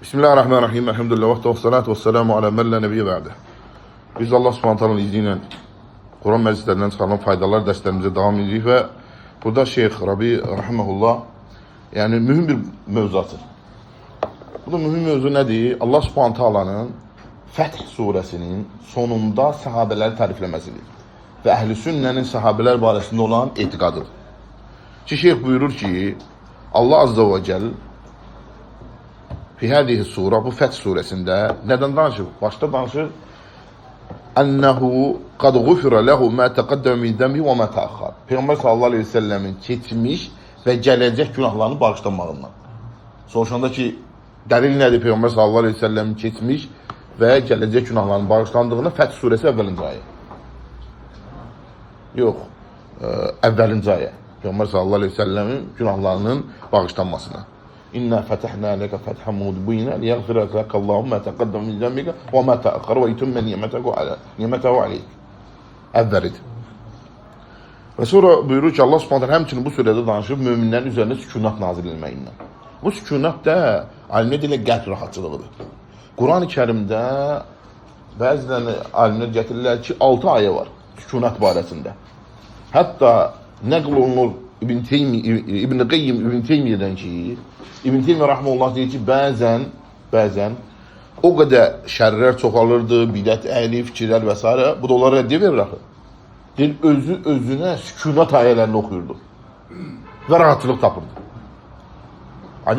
Bismillahirrahmanirrahim. Elhamdülillah ve salatu vesselamu ala men la nebiyye ba'de. Biz Allah Subhanahu taala'nın izni ilə Quran məclislərindən çıxarılan faydalar dərslərimizə davam edirik və burada Şeyx Rabi rahimehullah yəni mühüm bir mövzudur. Bu da mühüm mövzu nədir? Allah Subhanahu taala'nın Fəth surəsinin sonunda sahabeləri tərifləməsidir və əhl-i sünnənin sahabelər barəsində olan etiqadıdır. Ki Şeyx buyurur ki, Allah Azze ve Celle fi hadihi sura, bu Fəth surəsində nədən danışır? Başda danışır Ənəhu qad ğufira lehu mə təqəddəmə min zəmbi və mə təəxxər. Peyğəmbər sallallahu əleyhi və səlləmin keçmiş və gələcək günahlarını bağışlanmağından. Soruşanda ki, dəlil nədir Peyğəmbər sallallahu əleyhi və səlləmin keçmiş və gələcək günahlarının bağışlandığına? Fəth surəsi əvvəlinci ayə. Yox, əvvəlinci ayə. Peyğəmbər sallallahu əleyhi və səlləmin günahlarının bağışlanmasına. İnna fətəhna ləkə fəthən mudbinə liyaghfirə ləkəllahu mə təqəddəm min zəmbikə və mə təəxxər və yutimmə nimətəhu aleyk. Əvvəlidir. Və sonra buyurur ki, Allah Subhanahu həmçinin bu surədə danışıb möminlərin üzərində sükunat nazil etməyindən. Bu sükunat da alimlər ilə qəlb rahatçılığıdır. Quran-ı Kərimdə bəziləri alimlər gətirirlər ki, 6 ayə var sükunat barəsində. Hətta nəql olunur İbn Qayyim İbn Teymiyədən ki, İbn Teymiyyə rahmeullah deyir ki, bəzən o qədər şərrlər çoxalırdı, bidət əhli, fikirlər və s. Bu da onlara rəddiyə verir axı. Deyir, özünə sükunat ayələrini oxuyurdu və rahatçılıq tapırdı.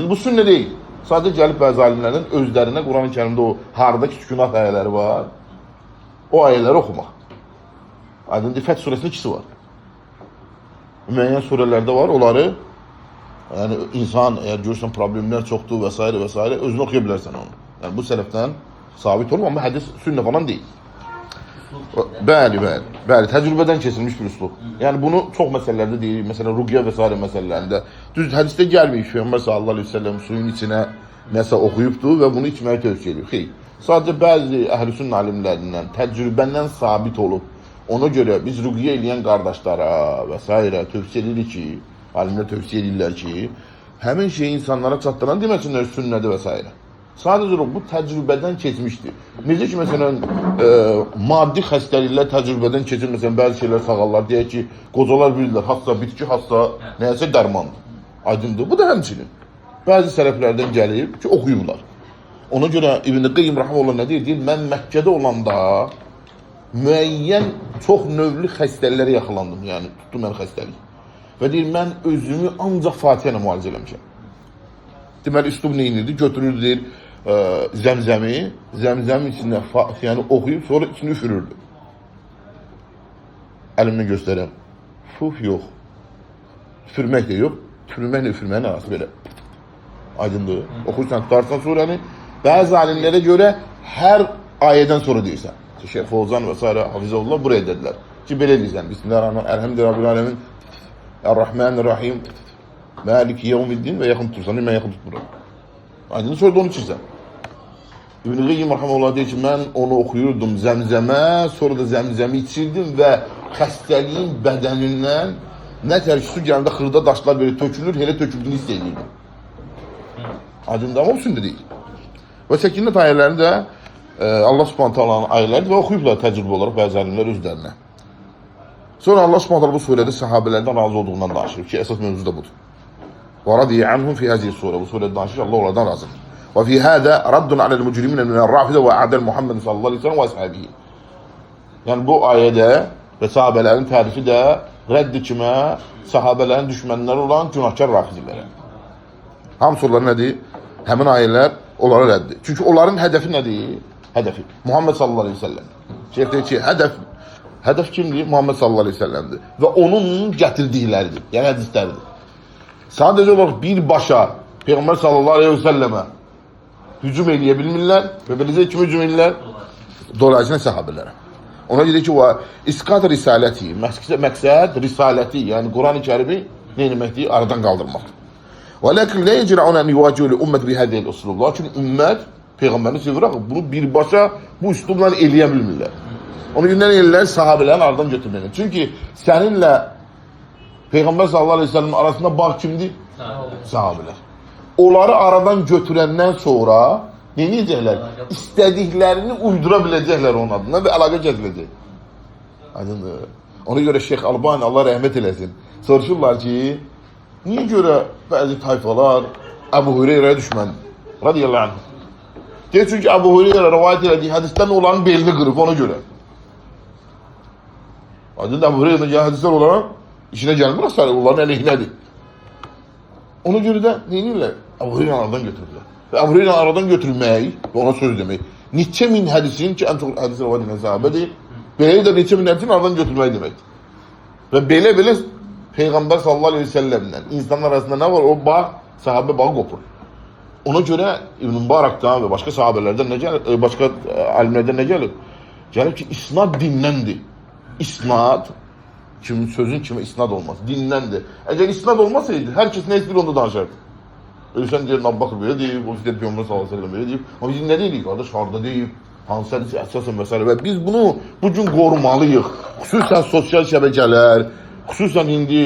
Bu sünnə deyil. Sadəcə gəlib bəzi alimlərdən özlərinə Quran-ı Kərimdə o hardakı sükunat ayələri var, o ayələri oxumaq. Aydın Fəth surəsində ikisi var. Müəyyən surələrdə var, onları yəni insan əgər görürsən problemlər çoxdur və s. və s. özünü oxuya bilərsən onu. Yəni bu sələfdən sabit olmur, amma hədis sünnə falan deyil. Bəli, təcrübədən kesilmiş bir üslub. Yəni bunu çox məsələlərdə deyirik, məsələn ruqya və s. məsələlərində. Düz hədisdə gəlməyib Peyğəmbər sallallahu əleyhi və səlləm suyun içinə nəsə oxuyubdu və bunu içməyi tövsiyə edir. Xeyr. Sadəcə bəzi əhl-i sünnə alimlərindən təcrübədən sabit olub. Ona görə biz rüqyə eləyən qardaşlara və s. tövsiyə edirik ki, alimlər tövsiyə edirlər ki, həmin şeyi insanlara çatdıran deməsinlər sünnədir və s. Sadəcə bu təcrübədən keçmişdir. Necə ki, məsələn, maddi xəstəliklər təcrübədən keçir, məsələn, bəzi şeylər sağallar, deyək ki, qocalar bilirlər, hassa bitki, hassa nəyəsə dərmandır. Aydındır. Bu da həmçinin. Bəzi sələflərdən gəlib ki, oxuyurlar. Ona görə İbn Qayyim rahmeullah nə deyir? Deyir, mən Məkkədə olanda müəyyən çox növlü xəstəliklərə yaxalandım, yəni tutdu mən xəstəlik. Və deyir, mən özümü ancaq Fatihə ilə müalicə eləmişəm. Deməli, üslub neyinirdi? Götürürdü, deyir, zəmzəmin içində Fatihəni oxuyub, sonra içini üfürürdü. Əlimlə göstərəm. Fuf, yox. Üfürmək də yox. Üfürməklə üfürməyin arası belə. Aydındır. Oxuyursan, tutarsan surəni. Bəzi alimlərə görə hər ayədən sonra deyirsən. Şeyh Fozan və s. Hafizullah buraya dedilər ki, belə deyirsən. Bismillahirrahmanirrahim. Elhamdülillahirrahmanirrahim. Errahmanirrahim. Maliki yevmiddin və yaxın tutursan. Mən yaxın tutmuram. Aydın sonra da onu içirsən. İbn Qayyim rahmeullah deyir ki, mən onu oxuyurdum zəmzəmə, sonra da zəmzəmi içirdim və xəstəliyin bədənindən nə tər su gəlində xırda daşlar belə tökülür, elə töküldüyünü hiss edirdim. Aydın o sünnə deyil. Və səkinət ayələri də Allah Subhanahu taala'nın ayələri və oxuyublar təcrübə olaraq bəzi alimlər özlərinə. Sonra Allah Subhanahu taala bu surədə sahabelərdən razı olduğundan danışır ki, əsas mövzu da budur. Və radiyə anhum fi hadihi surə. Bu surədə danışır, Allah onlardan razıdır. Və fi hada raddun alal mujrimin minər-rafidə və a'dal Muhammed sallallahu əleyhi və səlləm və əshabihi. Yəni bu ayədə və sahabələrin tərifi də rəddi kimə? Sahabələrin düşmənləri olan günahkar rafizilərə. Hamısı onların nədir? Həmin ayələr onlara rəddi. Çünki onların hədəfi nədir? Hədəfi Muhammed sallallahu əleyhi və səlləm. Şeyx deyir ki, hədəf kimdir? Muhammed sallallahu əleyhi və səlləmdir və onun gətirdikləridir, yəni hədisləridir. Sadəcə olaraq birbaşa Peyğəmbər sallallahu əleyhi və səlləmə hücum eləyə bilmirlər və beləcə kim hücum edirlər? Dolayısıyla səhabələrə. Ona görə ki, isqat risaləti, məqsəd risaləti, yəni Quran-ı Kərimi nə deməkdir? Aradan qaldırmaq. Və lakin la yecra'un an yuwajihu al-ummət bi hadihi al-uslub. Lakin ümmət Peyğəmbərini sevirək, bunu birbaşa bu üslubla eləyə bilmirlər. Onu gündən ellər sahabələrin aradan götürməklə. Çünki səninlə Peyğəmbər sallallahu aleyhi ve sellem arasında bağ kimdir? Sahabələr. onları aradan götürəndən sonra nə edəcəklər? İstədiklərini uydura biləcəklər onun adına və əlaqə kəsiləcək. Aydındır. Ona görə Şeyx Albani, Allah rəhmət eləsin, soruşurlar ki, niyə görə bəzi tayfalar Əbu Hüreyrəyə düşməndir? Radiyallahu anh. Deyir, çünki Əbu Hüreyrə rəvayət elədiyi hədisdən onların belini qırıb, ona görə. Aydın Əbu Hüreyrədən gələn hədislər onların işinə gəlmir, asarı, onların əleyhinədir. Ona görə də neyinirlər? Əbu Hüreyrəni aradan götürürlər. Və Əbu Hüreyrəni aradan götürmək, ona söz demək, neçə min hədisin ki, ən çox hədis rəvayət edən sahabədir, belə də neçə min hədisin aradan götürmək deməkdir. Və belə Peyğəmbər sallallahu aleyhi ve sellemlə insanlar arasında nə var? O bağ, sahabə bağı qopur. Ona görə İbn Mübarəkdən və başqa sahabələrdən nə gəlir, başqa alimlərdən nə gəlir? Gəlir ki, isnad dinnəndir. İsnad, sözün kimi isnad olmaz, dinnəndir. Əgər isnad olmasaydı, hər kəs nə istəyir onda danışardı. Ölsən deyir, Əbu Bakır belə deyib, o istəyir Peyğəmbər sallallahu aleyhi ve sellem belə deyib. Amma biz nə deyirik, qardaş, harada deyib, hansı hədisi əsasən məsələ və biz bunu bugün qorumalıyıq. Xüsusən sosial şəbəkələr, xüsusən indi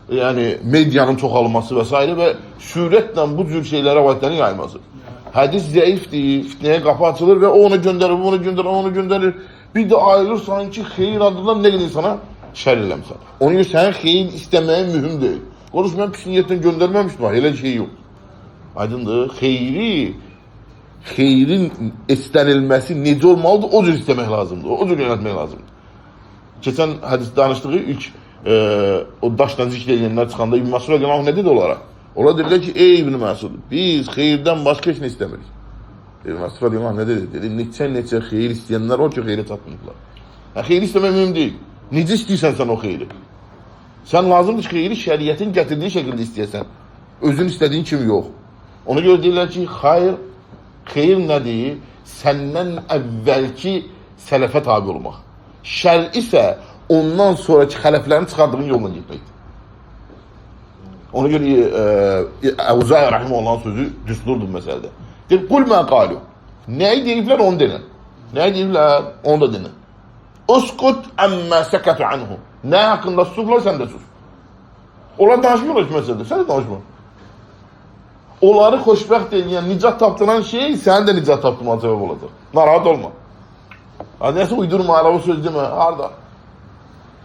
yəni medianın çoxalması və s. və sürətlə bu cür şeylərə rəvayətlərin yayılması. Hədis zəifdir, fitnəyə qapı açılır və o ona göndərir, bu ona göndərir, o ona göndərir. Bir də ayrılır sanki xeyir adından nə qədər insana şər eləmişsən. Onun üçün sənin xeyir istəməyin mühüm deyil. Qonuş, mən pis niyyətlə göndərməmişdim, elə şey yox. Aydındır, xeyrin istənilməsi necə olmalıdır, o cür istəmək lazımdır, o cür yönətmək lazımdır. Keçən hədis danışdığı ilk o daşla zikr edənlər çıxanda İbn Məsud radiyallahu anh nə dedi onlara? Onlar dedilər ki, ey İbn Məsud, biz xeyirdən başqa heç nə istəmirik. İbn Məsud radiyallahu anh nə dedi? Dedi, neçə xeyir istəyənlər o ki, xeyri çatmırlar. Xeyri istəmək mühüm deyil. Necə istəyirsən sən o xeyri? Sən lazımdır ki, xeyri şəriyyətin gətirdiyi şəkildə istəyəsən. Özün istədiyin kimi yox. Ona görə deyirlər ki, xeyir nədir? Səndən əvvəlki sələfə tabi olmaq. Şər isə ondan sonraki xələflərin çıxardığın yolla getməkdir. Ona görə Əvzai rahimehullahın sözü düsturdur məsələdə. Deyir, qul mə qalu. Nəyi deyiblər, onu denən. Nəyi deyiblər, onu da denən. Uskut əmmə səkətü anhu. Nə haqqında susublar, sən də sus. Onlar danışmıyorlar ki, məsələdə, sən də danışma. Onları xoşbəxt edən, nicat tapdıran şey sənin də nicat tapdırmaya səbəb olacaq. Narahat olma. Nəsə uydurma, araba söz demə, harada?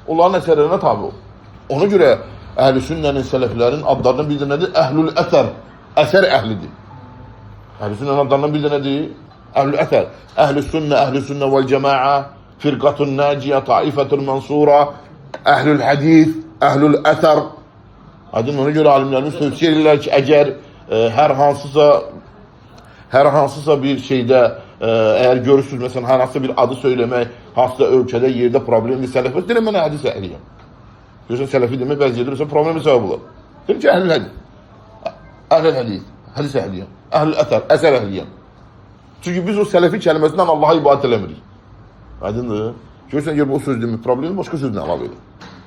Onların əsərlərinə tabi ol. Ona görə Əhl-i Sünnənin, sələflərin adlarından bir də nədir? Əhlül əsər. Əsər əhlidir. Əhl-i Sünnənin adlarından bir də nədir? Əhlül əsər. Əhl-i Sünnə vəl cəmaə, firqatun nəciyə, taifətun mənsura, əhlül hədis, əhlül əsər. Adın ona görə alimlərimiz tövsiyə edirlər ki, əgər hər hansısa bir şeydə əgər görürsünüz, məsələn, hər hansısa bir adı söyləmək, hansısa ölkədə, yerdə problemli sələfət, deyirəm, mən hədis əhliyəm. Görürsən, sələfi demək, bəzi yedirsən, problemi səbəb olur. Deyirəm ki, əhlül hədis, hədis əhliyəm, əhlül əsər əhliyəm. Çünki biz o sələfi kəlməsindən Allaha ibadət eləmirik. Aydındır. Görürsən, o söz demək, problemi başqa sözlə əlavə edir.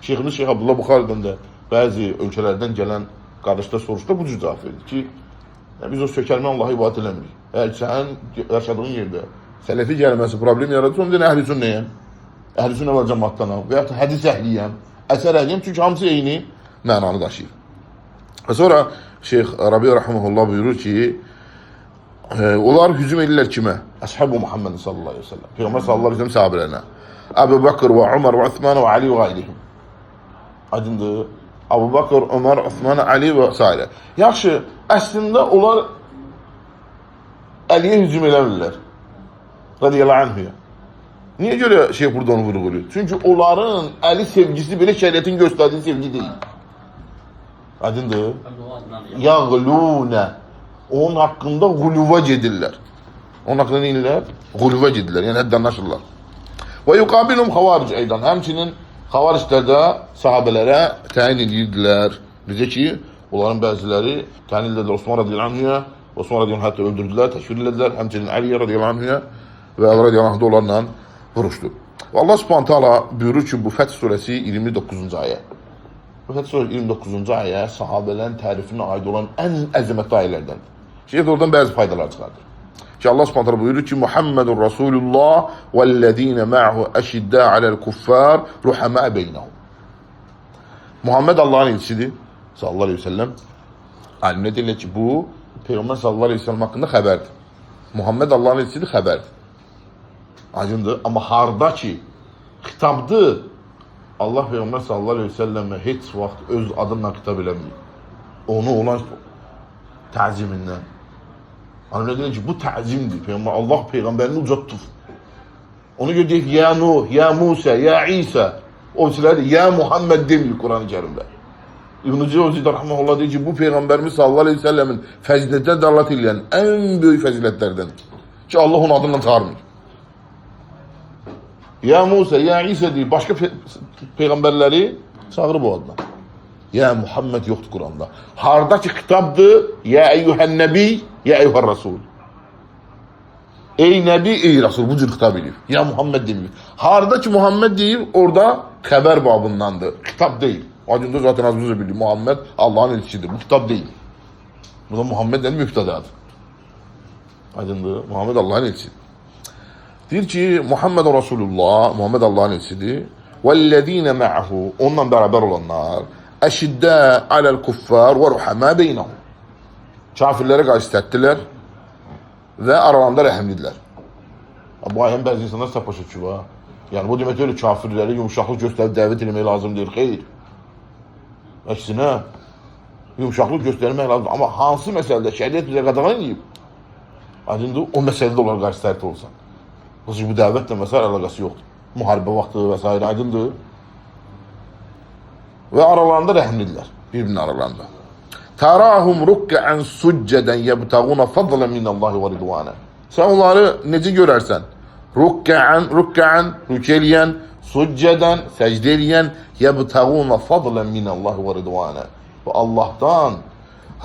Şeyximiz Şeyx Abdullah Buxaridən də bəzi ölkələrdən gələn qardaşlar soruşda bu cür cavab verir ki, biz o sökəlmə Allaha ibadət eləmirik. Əgər sən yaşadığın yerdə sələfi gəlməsi problem yaradır, onu deyən əhl-i sünnəyəm, əhl-i sünnə və cəmaatdanam və yaxud hədis əhliyəm, əsər əhliyəm, çünki hamısı eyni mənanı daşıyır. Və sonra Şeyx Rabi Rahiməhullah buyurur ki, onlar hücum edirlər kimə? Əshab-ı Muhammed sallallahu aleyhi ve sellem. Peyğəmbər sallallahu aleyhi ve sellem sahabelərine. Əbu Bakır və Umar və Osman və Ali və qayrihim. Aydındır. Əbu Bakır, Umar, Osman, Ali və s. Yaxşı, əslində onlar Əliyə hücum eləmirlər. Radiyallahu anhuya. Niyə görə şeyh burada onu vurğuluyor? Çünki onların Əli sevgisi belə şəriətin göstərdiyi sevgi deyil. Aydındır. Yağlunə. Onun haqqında quluva gedirlər. Onun haqqında neyirlər? Quluva gedirlər, yəni həddən aşırlar. Və yuqabilum xavaric eydan. Həmçinin xavariclər də sahabələrə təyin edirdilər. Bizə ki, onların bəziləri təyin edirdilər Osman radiyallahu anhuya. Osman radiyallahu anhuya hətta öldürdülər, təşvir edildilər. Həmçinin Əliyə radiyallahu anhuya və Əli radiyallahu anhuya onlarla vuruşdu. Və Allah subhanahu ta'ala buyurur ki, bu Fəth surəsi 29-cu ayə. Bu Fəth surəsi 29-cu ayə sahabələrin tərifinə aid olan ən əzəmətli ayələrdəndir. Şeyh oradan bəzi faydalar çıxardır. Ki Allah subhanahu ta'ala buyurur ki, Muhammedun Rasulullah vəllezine ma'hu əşiddə aləl kuffar ruhəmə beynəhum. Muhammed Allah'ın elçisidir sallallahu aleyhi ve sellem. Alimlər deyirlər ki, bu Peyğəmbər sallallahu aleyhi ve sellem haqqında xəbərdir. Muhammed Allah'ın elçisidir, xəbərdir. Aydındır. Amma harda ki xitabdır, Allah Peyğəmbər sallallahu aleyhi ve sellemə heç vaxt öz adından xitab eləməyib. Onu olan təzimindən. Anlamına deyir ki, bu təzimdir. Allah Peyğəmbərini ucatdır. Onu görə deyir, ya Nuh, ya Musa, ya İsa. O birisiləri ya Muhammed demir Quran-ı Kerimdə. İbn-i Cevzi də rahmanullah deyir ki, bu Peyğəmbərimiz sallallahu aleyhi ve sellemin fəzilətə dəlalət edən ən böyük fəzilətlərdən ki, Allah onun adından çağırmır. Ya Musa, ya İsa deyir, başqa Peyğəmbərləri çağırır bu adına. Ya Muhammed yoxdur Quranda. Harda ki xitabdır, ya eyyuhən nəbi, ya eyyuhən rasul. Ey Nəbi, ey Rasul, bu cür xitab edir. Ya Muhammed demir. Harda ki Muhammed deyir, orada xəbər babındandır. Xitab deyil. Acında zaten az önce bildik. Muhammed Allah'ın elçisidir. Bu kitap değil. Burada Muhammed'in müftədadır. Aydındır. Muhammed Allah'ın elçisidir. Deyir ki Muhammed Resulullah, Muhammed Allah'ın elçisidir. وَالَّذ۪ينَ مَعَهُ onunla beraber olanlar اَشِدَّاءَ عَلَى الْكُفَّارِ وَرُحَمَا بَيْنَهُمْ kafirlere karşı serttiler ve aralarında rəhimlidirlər. Bu ayın bəzi insanlar sapaşa çıkıyor. Yani bu demek öyle kafirleri yumuşaklık gösterip davet etmeye lazım değil. Hayır. Əksinə, yumuşaqlıq göstərmək lazım. Amma hansı məsələdə şəriət bizə qadağan edib? Aydındır, o məsələdə onlar qarşı sərt olsan. Bu dəvətlə məsələ əlaqəsi yoxdur. Müharibə vaxtı və s. aydındır. Və aralarında rəhimlidirlər, bir-birinin aralarında. Tərahum rukkəən succədən yəbtəğuna fadlan minallahi və ridvanə. Sən onları necə görərsən? Rukkəən, rükə eləyən, succədən, səcdə eləyən, yəbtəğuna fadlan minallahi və ridvanə. Və Allahdan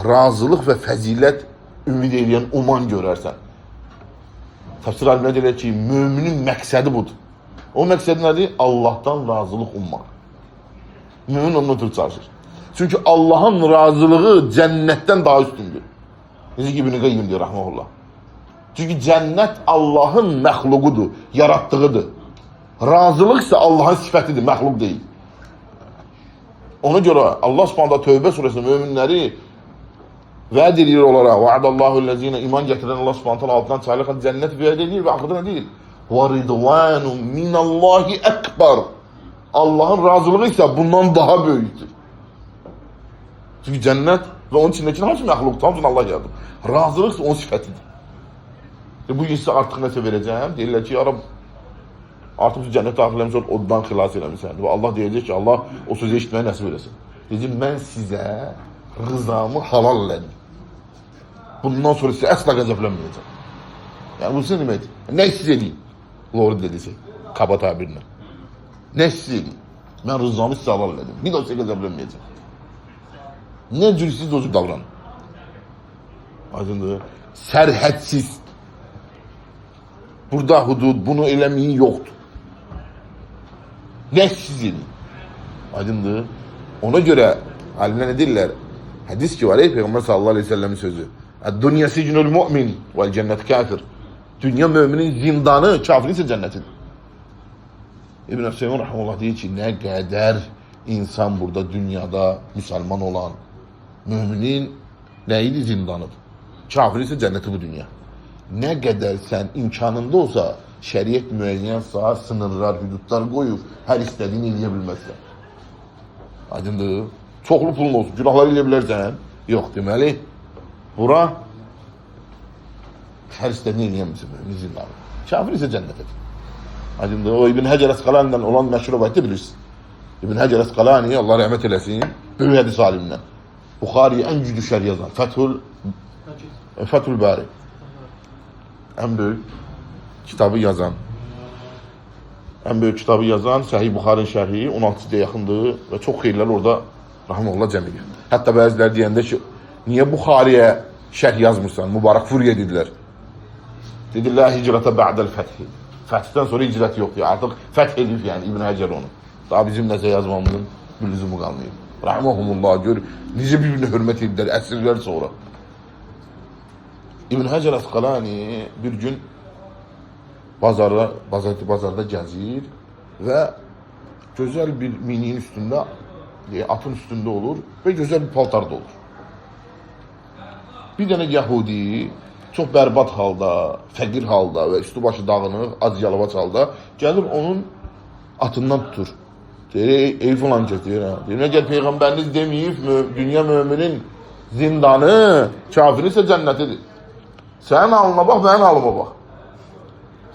razılıq və fəzilət ümid eləyən, uman görərsən. Təfsir alimlər deyir ki, müminin məqsədi budur. O məqsəd nədir? Allahdan razılıq ummaq. Mümin onun ötürü çalışır. Çünki Allahın razılığı cənnətdən daha üstündür. Necə ki, İbn-i Qayyim deyir, rəhməhullah. Çünki cənnət Allahın məxluqudur, yaratdığıdır. Razılıq ise Allah'ın sifətidir, məxluq deyil. Ona görə Allah Subhanahu Tövbə surəsində möminləri vəd edir onlara. Va'adallahu iman gətirən Allah Subhanahu altından çaylıqla cənnət vəd edir və axırda nə deyir? Və ridvanun minallahi ekber. Allah'ın razılığı ise bundan daha böyükdür. Çünki cənnət və onun içindəki hamısı məxluqdur, hamısını Allah yaradır. Razılıq ise onun sifətidir. Bu gün sizə artıq nəsə verəcəm. Deyirlər ki, ya Rab, artıq siz cənnət daxil eləmişsiniz, oddan xilas eləmişsiniz. Və Allah deyəcək ki, Allah o sözü eşitməyi nəsib eləsin. Deyəcək, mən sizə rızamı halal elədim. Bundan sonra sizə əsla qəzəblənməyəcəm. Yəni, bu sizə deməkdir. Nə siz edeyim? Lord dedisi, kaba tabirlə. Nə siz edeyim? Mən rızamı sizə halal elədim. Bir daha sizə qəzəblənməyəcəm. Nə cür siz o cür davranın? Aydındır. Sərhədsiz. Burada hudud, bunu eləməyin yoxdur. Nə siz edin? Aydındır. Ona görə alimlər nə deyirlər? Hədis ki var, Peyğəmbər sallallahu aleyhi ve sellemin sözü. Dünya sicnul mu'min vel cennet kafir. Dünya müminin zindanı, kafirin ise cennetidir. İbn Hüseyin rahmetullah deyir ki, nə qədər insan burada dünyada müsəlman olan müminin nəyidi zindanıdır? Kafirin ise cenneti bu dünya. Nə qədər sən imkanında olsa, şəriət müəyyən saat, sınırlar, hüdudlar qoyub, hər istədiyini eləyə bilməzsən. Aydındır. Çoxlu pulun olsun, günahları eləyə bilərsən. Yox, deməli, bura hər istədiyini eləyəmizsin, zindanı. Kafir isə cənnətədir. Aydındır. O İbn Həcər Əsqalani'dən olan məşhur rivayətdə bilirsiniz. İbn Həcər Əsqalani, Allah rəhmət eləsin, böyük hədis alimdən. Buxariyə ən güclü şərh yazan, Fəthül Bari. Ən böyük kitabı yazan, Səhih Buxarın şərhi 16-cıya yaxındır və çox xeyirlər orada rahmetullah cəm edir. Hətta bəziləri deyəndə ki, niyə Buxariyə şərh yazmırsan? Mübarək Furiyə dedilər. Dedilər, hicrətə bə'dəl fəthi. Fəthdən sonra hicrət yoxdur. Artıq fəth edib, yəni İbn Həcər onu. Daha bizim nəsə yazmamızın bir lüzumu qalmayıb. Rahməhumullah, gör, necə bir-birinə hörmət edirlər, əsrlər sonra. İbn Həcər Əsqalani bir gün bazarda gəzir və gözəl bir miniyin üstündə, atın üstündə olur və gözəl bir paltarda olur. Bir dənə yəhudi çox bərbad halda, fəqir halda və üstü başı dağınıq, ac yalavac halda gəlir onun atından tutur. Deyir, ey falan deyir, deyir, məgər Peyğəmbəriniz deməyib, dünya müminin zindanı, kafirin isə cənnətidir. Sənin alına bax, mənim alıma bax.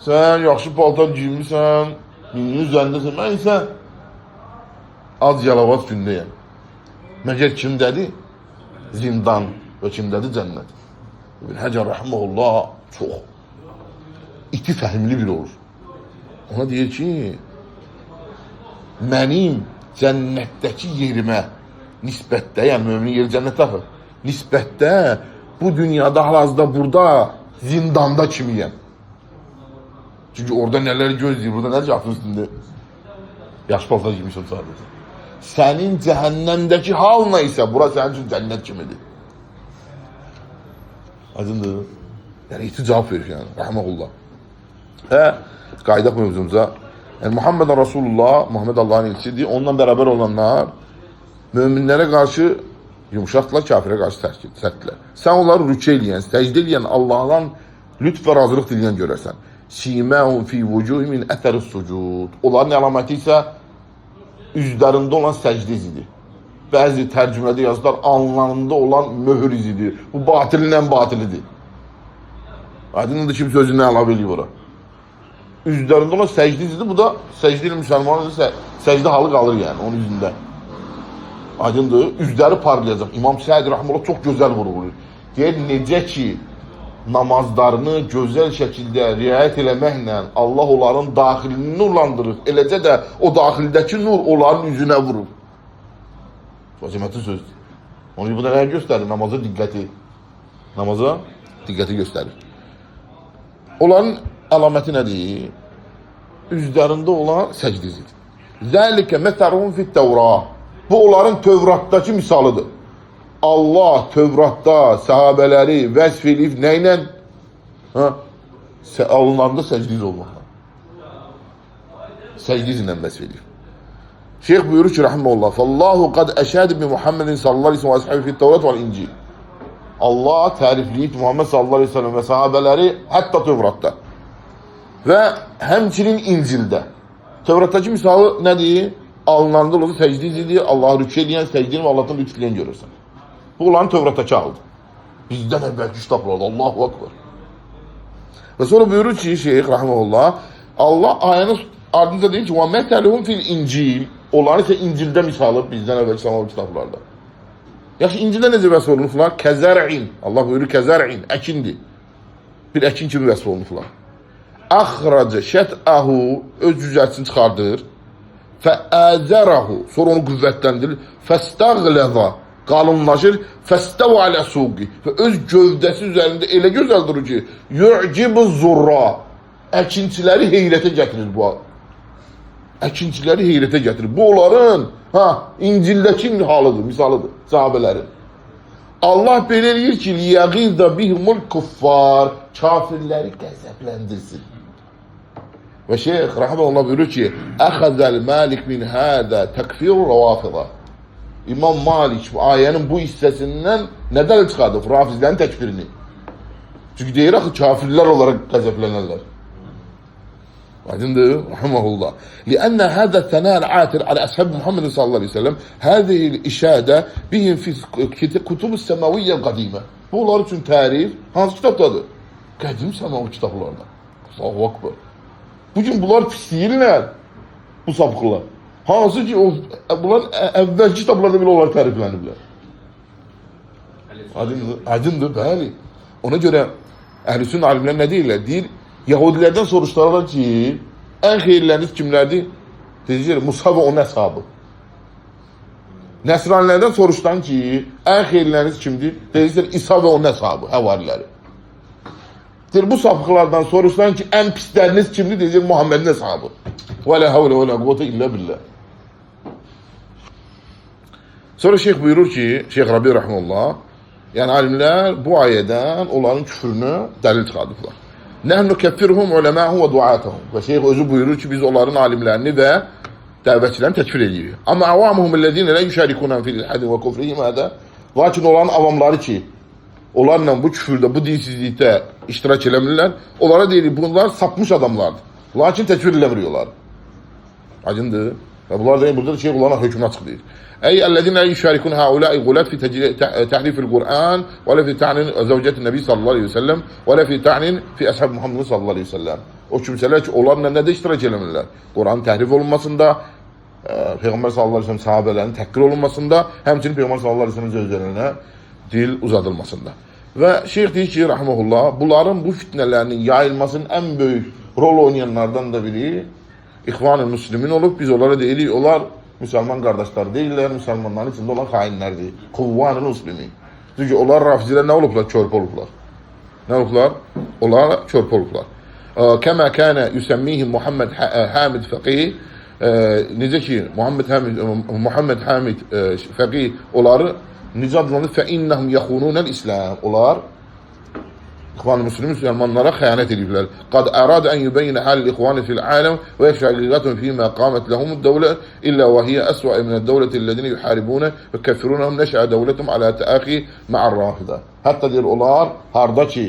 Sən yaxşı paltar giymişsən, minin üzərindəsən, mən isə az yalavac gündəyəm. Məgər kimdədir? Zindan və kimdədir? Cənnət. İbn Həcər rəhməhullah çox iti fəhmli biri olur. Ona deyir ki, mənim cənnətdəki yerimə nisbətdə, yəni müminin yeri cənnətdə axı, nisbətdə bu dünyada hal-hazırda burada zindanda kimiyəm. Çünki orada nələr gözləyir, burada nə cəhətin üstündə? Yaş paltar giymişəm sadəcə. Sənin cəhənnəmdəki hal nə isə, bura sənin üçün cənnət kimidir. Aydındır. Yəni, iti cavab verir, yəni, rəhməhullah. Və qaydaq mövzumuza, yəni, Muhammed Rasulullah, Muhammed Allah'ın elçisidir, onunla bərabər olanlar möminlərə qarşı yumuşaqdırlar, kafirə qarşı sərtdirlər. Sən onları rükə eləyən, səcdə eləyən, Allah'dan lütf və razılıq diləyən görərsən. Siməhum fi vucuhimin ətəri sucud. Onların əlaməti isə üzlərində olan səcdə izidir. Bəzi tərcümədə yazılar, anlarında olan möhür izidir. Bu batilin ən batilidir. Aydınlıdır ki, sözünü əlavə eləyib ora. Üzlərində olan səcdə izidir. Bu da səcdə ilə müsəlmanın səcdə halı qalır yəni, onun üzündə. Aydındır, üzləri parlayacaq. İmam Səid Rəhməllah çox gözəl vurğulayır. Deyir, necə ki, namazlarını gözəl şəkildə riayət eləməklə Allah onların daxilini nurlandırır. Eləcə də o daxildəki nur onların üzünə vurur. Vəzimətin sözdür. Onu bu da nəyə göstərir? Namaza diqqəti. Namaza diqqəti göstərir. Onların əlaməti nədir? Üzlərində olan səcdizidir. Zəlikə məsəlun fit Təvra. Bu onların Tövratdakı misalıdır. Allah Tövratda sahabələri vəsf edib nə ilə? Alınanda səcdiz olmaqla. Səcdiz ilə vəsf edib. Şeyh buyurur ki, rahimehullah, "Fallahu qad əşhədə bi Muhammedin sallallahu əleyhi və səlləm fi Tevrat və İncil." Allah tərifləyib Muhammed sallallahu əleyhi və səlləm və sahabələri hətta Tövratda və həmçinin İncildə. Tövratdakı misalı nədir? Alınanda olan səcdiz idi, Allah'a rükü edən, səcdini və Allah'tan lütf edən görürsən. Bu onların Tövratdakı haldır. Bizdən əvvəlki kitablarda, Allahu Akbar. Və sonra buyurur ki, Şeyh rahimehullah, Allah ayənin ardınca deyir ki, وَمَثَلُهُمْ فِي الْاِنْجِيلِ Onların isə İncildə misalı bizdən əvvəlki samavi kitablarda. Yaxşı, İncildə necə vəsf olunublar? Kəzər'in. Allah buyurur, kəzər'in, əkindir. Bir əkin kimi vəsf olunublar. Əxracə şətəhu, öz cüzətini çıxardır. Fəəzərəhu, sonra onu qüvvətləndirir. Fəstəğləza, qalınlaşır. Fəstəv alə suqi, və öz gövdəsi üzərində elə gözəl durur ki, yu'cibu zurra, əkinçiləri heyrətə gətirir bu. Əkinçiləri heyrətə gətirir. Bu onların İncildəki halıdır, misalıdır, sahabələrin. Allah belə eləyir ki, liyəğizdə bihimul kuffar, kafirləri qəzəbləndirsin. Və Şeyh rahimehullah buyurur ki, əxəzəl Malik min hədə təkfirur rəvafidə. İmam Malik bu ayənin bu hissəsindən nədən çıxardır? Rafizlərin təkfirini. Çünki deyir axı, kafirlər olaraq qəzəblənərlər. Aydındır, rahimehullah. Lianna hada sanal atir ala ashab Muhammed sallallahu aleyhi ve sellem hadihi al-işade bihim fi kutub as-semaviyye al-qadima. Bunlar üçün tərif hansı kitabdadır? Qədim səmavi kitablarda. Allahu akbar. Bugün bunlar pis deyirlər, bu sapıqlar. Hansı ki, bunlar əvvəlki kitablarda belə olaraq tərifləniblər. Aydındır, bəli. Ona görə əhlüsün alimlər nə deyirlər? Deyir, Yahudilərdən soruşlarlar ki, ən xeyirləriniz kimlərdir? Deyəcəklər, Musa və onun əshabı. Nəsranilərdən soruşdan ki, ən xeyirləriniz kimdir? Deyəcəklər, İsa və onun əshabı, həvariləri. Deyir, bu sapıqlardan soruşdan ki, ən pisləriniz kimdir? Deyəcəklər, Muhammedin əshabı. Və lə havlə və lə quvvətə illə billah. Sonra şeyh buyurur ki, Şeyh Rabi Rəhməllah, yəni alimlər bu ayədən onların küfrünü dəlil çıxardıblar. Nəhnu kəffirhum uləməhum və duatəhum. Və şeyh özü buyurur ki, biz onların alimlərini və dəvətçilərini təkfir edirik. Amma avamuhum əlləzinə lə yüşərikunən fil ilhadin və kufrihim hədə. Lakin olan avamları ki, onlarla bu küfürdə, bu dinsizlikdə iştirak eləmirlər. Onlara deyirik, bunlar sapmış adamlardır. Lakin təkfir eləmiyorlar. Acındır. Və bunlar deyil, burada da onların hökmünü açıqlayır. Ey ellezine yüşarikun haulâi gulat fi tehrifil Kur'an ve la fi ta'nin zevcetin Nebi sallallahu aleyhi ve sellem ve la fi ta'nin fi ashab Muhammed sallallahu aleyhi ve sellem. O kimseler ki onlarla ne de iştirak eləmirlər? Kur'an təhrif olunmasında, Peygamber sallallahu aleyhi ve sellem sahabelerin təhqir olunmasında, həmçinin Peygamber sallallahu aleyhi ve sellem sözlerine dil uzadılmasında. Və şeyh deyir ki, rahmehullah, bunların bu fitnelerinin yayılmasının en büyük rol oynayanlardan da biri İhvan-ı Müslümin olup biz onlara deyirik, onlar Müslüman kardeşler değiller, Müslümanların içinde olan hainlerdir. Kuvvan-ı Müslümin. Çünkü onlar rafiziler ne oluplar? Körpe oluplar. Ne oluplar? Onlar körpe oluplar. Kema kana yusemmihim Muhammed Hamid Fakih. Necə ki Muhammed Hamid Fakih onları necə adlanır? Fe innahum yahununel İslam. Onlar İhvan-ı Müslümanlara xəyanət ediblər. Qad ərad ən yubeyyinə hal İhvanı fil aləm və yəkşə həqiqətun fīmə qamət ləhumud dəvlə illə və hiyə əsvə minə dəvləti-ləzini yuharibunə və kəffirunəhum nəşə dəvlətum alə təəxi mə'ər-rafidə. Hətta deyir, onlar harda ki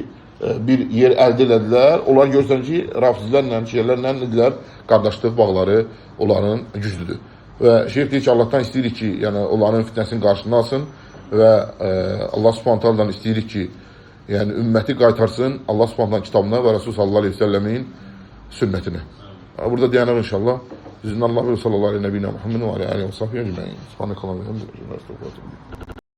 bir yer əldə elədilər, onlar görsən ki, rafizlərlə, şiələrlə nedilər, qardaşlıq bağları onların güclüdür. Və şeyh deyir ki, Allahdan istəyirik ki, yəni onların fitnəsinin qarşısını alsın və Allah subhanət hələ istəyirik ki, yani ümmeti qaytarsın Allah Subhanahu kitabına ve Resul sallallahu aleyhi ve sellemin sünnetine. Burada dayanır inşallah. Sizin Allah ve sallallahu aleyhi ve nebine Muhammed ve aleyhi ve sahbihi ecmaîn. Subhanakallah ve hamdülillah.